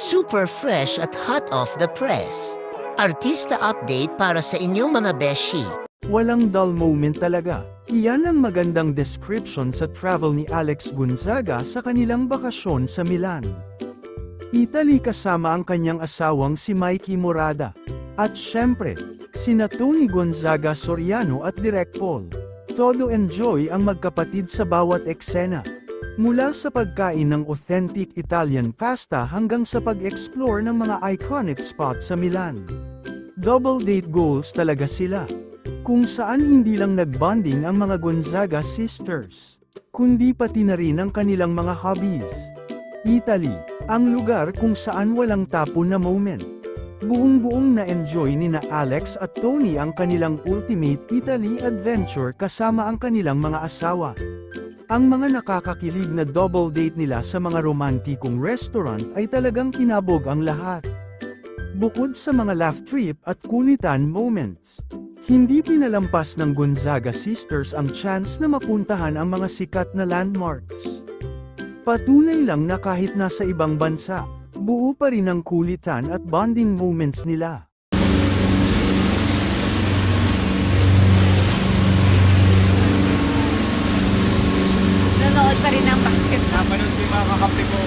Super fresh at hot off the press. Artista update para sa inyong mga beshi. Walang dull moment talaga. Iyan ang magandang description sa travel ni Alex Gonzaga sa kanilang bakasyon sa Milan, Italy kasama ang kanyang asawang si Mikey Morada. At syempre, sina Tony Gonzaga Soriano at Direk Paul. Todo enjoy ang magkapatid sa bawat eksena. Mula sa pagkain ng authentic Italian pasta hanggang sa pag-explore ng mga iconic spots sa Milan. Double date goals talaga sila. Kung saan hindi lang nagbonding ang mga Gonzaga sisters, kundi pati na rin ang kanilang mga hobbies. Italy, ang lugar kung saan walang tapon na moment. Buong-buong na-enjoy ni na Alex at Tony ang kanilang ultimate Italy adventure kasama ang kanilang mga asawa. Ang mga nakakakilig na double date nila sa mga romantikong restaurant ay talagang kinabog ang lahat. Bukod sa mga laugh trip at kulitan moments, hindi pinalampas ng Gonzaga sisters ang chance na mapuntahan ang mga sikat na landmarks. Patunay lang na kahit nasa ibang bansa, buo pa rin ang kulitan at bonding moments nila. Nanood pa rin ng basket. Napanood ko yung mga kakampi ko.